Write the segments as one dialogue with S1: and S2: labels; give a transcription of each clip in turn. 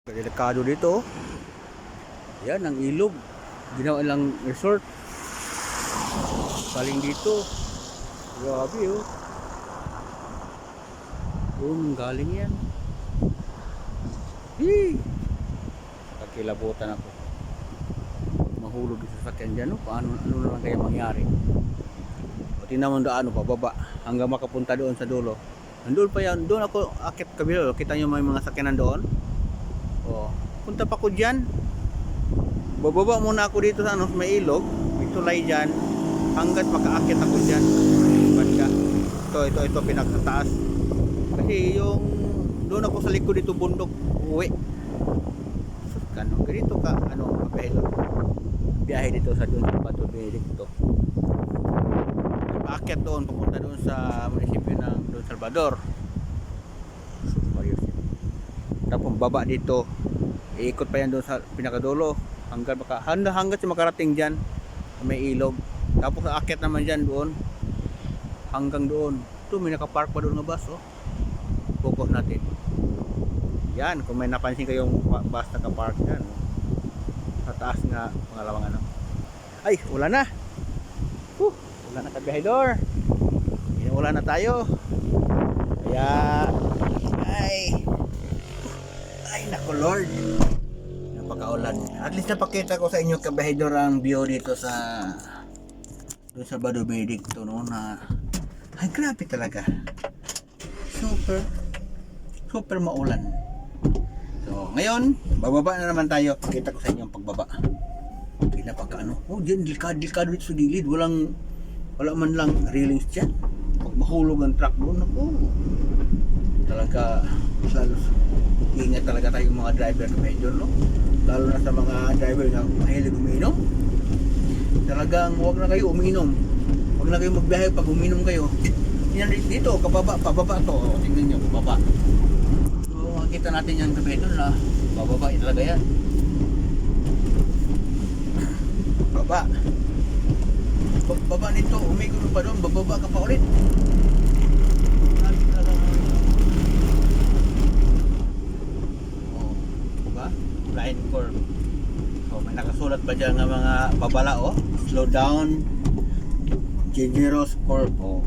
S1: Delikado dito. Yan ang ilog. Ginawa lang resort. Paling dito. Grabe oh. Doon galing yan. Hee! Kakilabutan ako. Mahulog sa sakyan dyan. No? Paano, ano na lang kaya mangyari? O tingnan mo daan pababa. Hanggang makapunta doon sa dulo. Nandun pa yan. Doon ako akit kabilo. Kita nyo may mga sakyanan doon. O, punta pa ko dyan. Bababa muna ako dito sa may ilog. May tulay dyan. Hanggat makaakit ako dyan. Banda. Ito pinagtataas. Kasi yung doon ako sa likod dito bundok. Uwi. Ganito ka biyahe dito sa doon sa Bato dito. Paakyat doon papunta doon sa munisipyo ng Don Salvador. Tapos baba dito, iikot pa yan doon sa pinakadulo hanggang sa makarating diyan may ilog. Tapos aakyat naman diyan doon hanggang doon. Ito may nakapark pa doon na bus oh. Focus natin. Yan, kung may napansin kayong bus naka-park yan. Sa taas nga pangalawang ano. Ay, ulan na. Ulan na kabihador. Inuulan na tayo. Kaya ay naku Lord. Napakaulan. At least napakita ko sa inyo kabihador ang view dito sa doon sa Bado Benedicto no na ay grabe talaga. Super maulan. So, ngayon, bababa na naman tayo. Pakita ko sa inyo ang pagbaba. Pinapagkaano. Oh, diyan, delikado dito sa gilid. Wala man lang railings dyan. Pag mahulog ang truck doon, ako. Talaga, ingat talaga tayong mga driver na medyo, no? Lalo na sa mga driver na mahilig uminom. Talagang huwag na kayo uminom. Huwag na kayo magbiyahe pag uminom kayo. Yan dito, pababa to. O, tingnan nyo, pababa. Kita natin yan gabi doon na bababa talaga yan. Baba nito, umikot pa doon, bababa ka pa ulit. Oh, diba? Line curve. So may nakasulat ba dyan ng mga babala oh? Slow down, generous curve oh.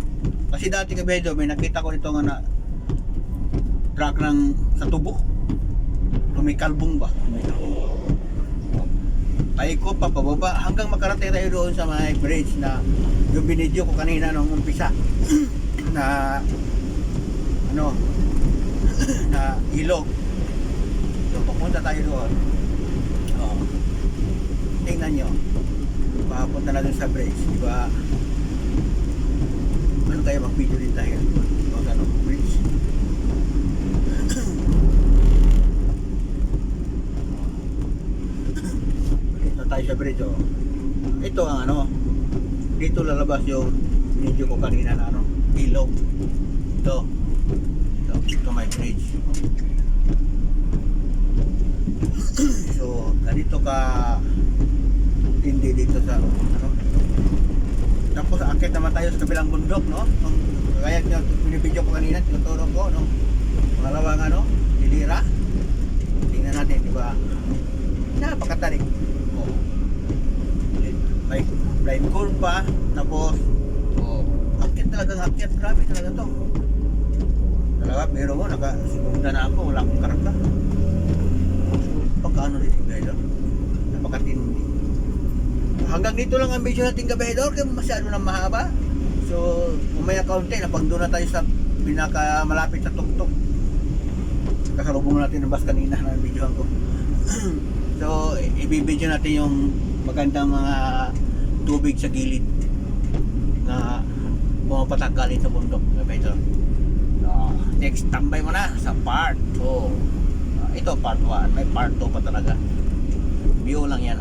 S1: Kasi dati gabi doon, may nakita ko nito nga na truck ng sa tubo tumikalbong ba ay ko papababa hanggang makarating tayo doon sa may bridge na yung binidyo ko kanina nung umpisa na ano na ilog so papunta tayo doon tingnan nyo papunta na doon sa bridge diba ano tayo mag video din tayo wag ano bridge. Tayo sa bridge oh. Ito ang ano dito lalabas yung video ko kanina na ano ilog ito may bridge so ganito ka hindi dito sa ano tapos akit naman tayo sa kabilang bundok no kaya pinibidyo ko kanina tinuturo ko no pangalawang ano hilira tingnan natin diba napakatarik may blind curve pa tapos akyat talagang akyat grabe talaga to talaga pero mo nakasigunda na ako wala akong karga pagkaano dito guys napakatindi hanggang dito lang ang video natin kabahedor kaya masyado na mahaba so umaya kaunti napagdo na tayo sa pinakamalapit sa tuktok kasalubong natin ang bus kanina na videohan ko so ibibidyo natin yung magandang mga tubig sa gilid na pumapatak galing sa bundok next tambay mo na sa part 2 ito part 1 may part 2 pa talaga view lang yan